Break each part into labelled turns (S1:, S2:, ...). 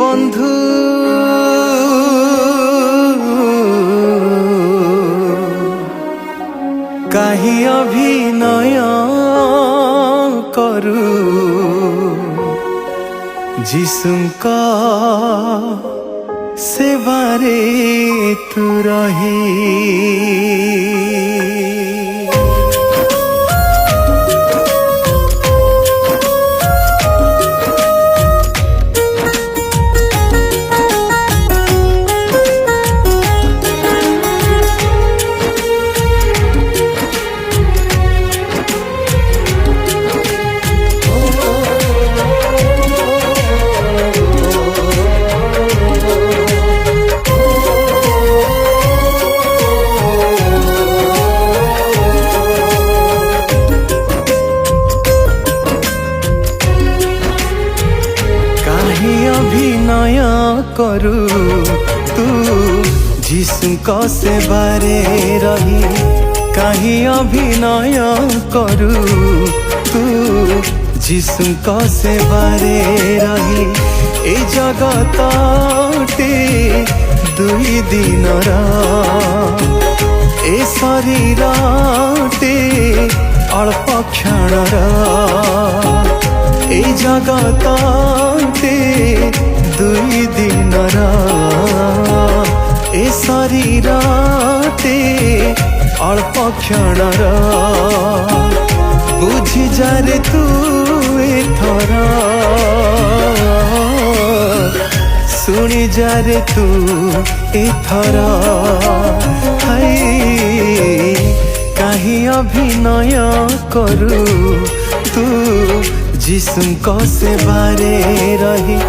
S1: বন্ধু কাহি অভিনয় করু যিশুঙ্ক সেবারে তু রহি। अभिनय करू तू যিশুଙ୍କ सेवारे रही, कहीं अभिनय करू तू যিশুଙ୍କ सेवारे रही। ए जगते दुई दिनर ए शरीरटे अल्प क्षणर ए जगते दुई दिनर ए शरीरटे अल्प क्षणर बुझी जारे तू एथर शुणी जारे तू एथर कहीं अभिनय करू तू যিশুଙ୍କ सेवारे रही,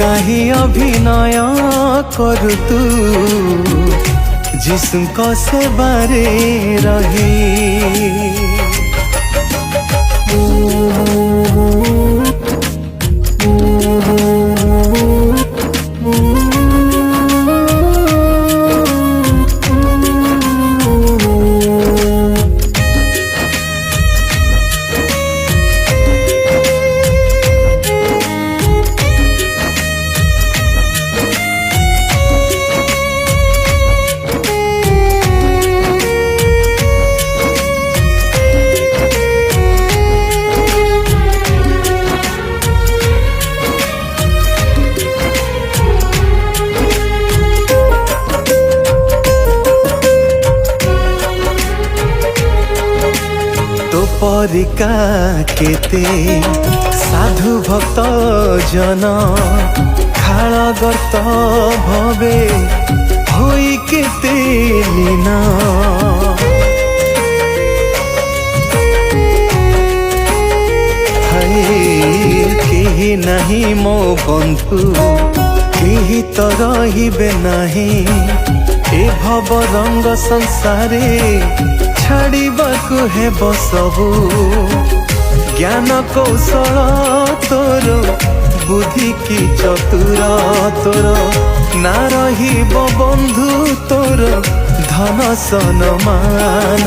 S1: कहीं अभिनय करू तू যিশুଙ୍କ सेवारे रही। परिका केते साधु भक्त जन खाल गर्त भवे होई केते लीन केही नहीं मो बंधु केही तो रहिबे नहीं ए भव रंग संसारे छाड़ीबाकु हेब सबु ज्ञान कौशल तोर बुद्धि की चतुर तोर ना रहिब बंधु तोर धन सम्मान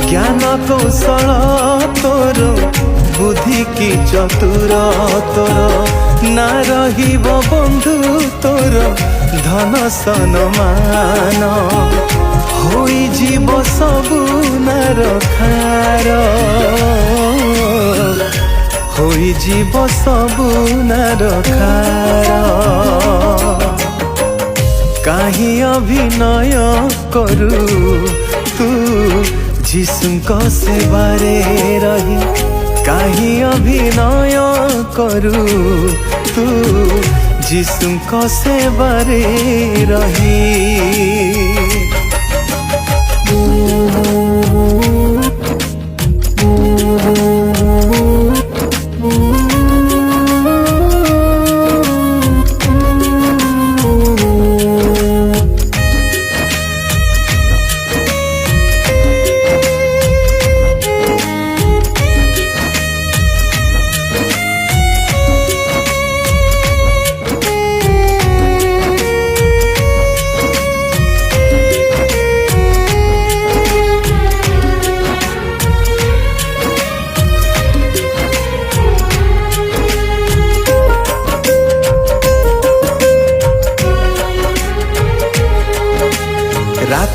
S1: ज्ञान कौशल तोर बुद्धि की चतुर तोर ना रहिब बंधु तोर धन सम्मान होई जीव सबु नर खार होई जीव सबु नर खार कहीं अभिनय करू तू যিশুଙ୍କ सेवारे रही, कहीं अभिनय करू तू যিশুଙ୍କ सेवारे रही।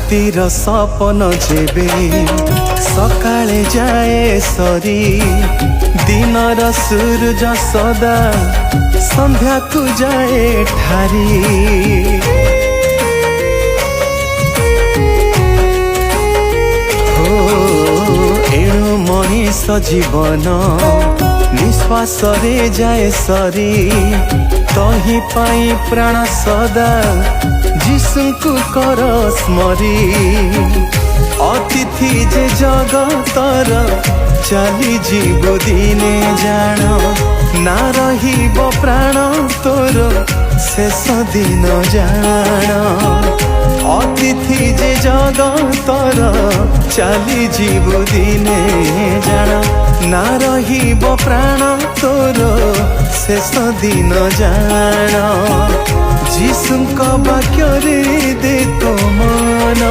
S1: रातिर सपन जेबे सकाळे जाए सरी दिनर सूरज सदा संध्या को जाए ठारी एणु मनीष जीवन निश्वास रे जाए सरी तही पाई प्राण सदा जीशुଙ୍କୁ कर स्मरी अतिथि जे जगतर चली जीव दिने जान ना रहिब प्राण तोर शेष दिन जान अतिथि जे जगतर चली जीव दिने जान ना रहिब प्राण तोर शेष दिन जान जीशुଙ୍କ वाक्ୟରେ दे तो मन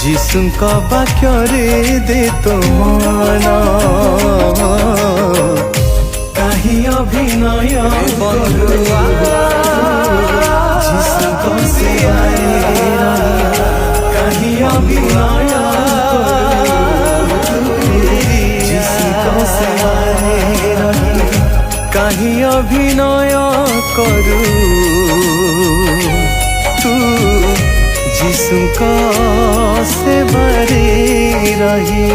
S1: जीशुଙ୍କ वाक्ୟରେ दे तो मन काहे अभिनय बंधुआ जीशुଙ୍କ सेवाରେ काहे अभिनय जीशुଙ୍କ सेवारे काहे अभिनय करू तू जीशुଙ୍କ सेवारे रही।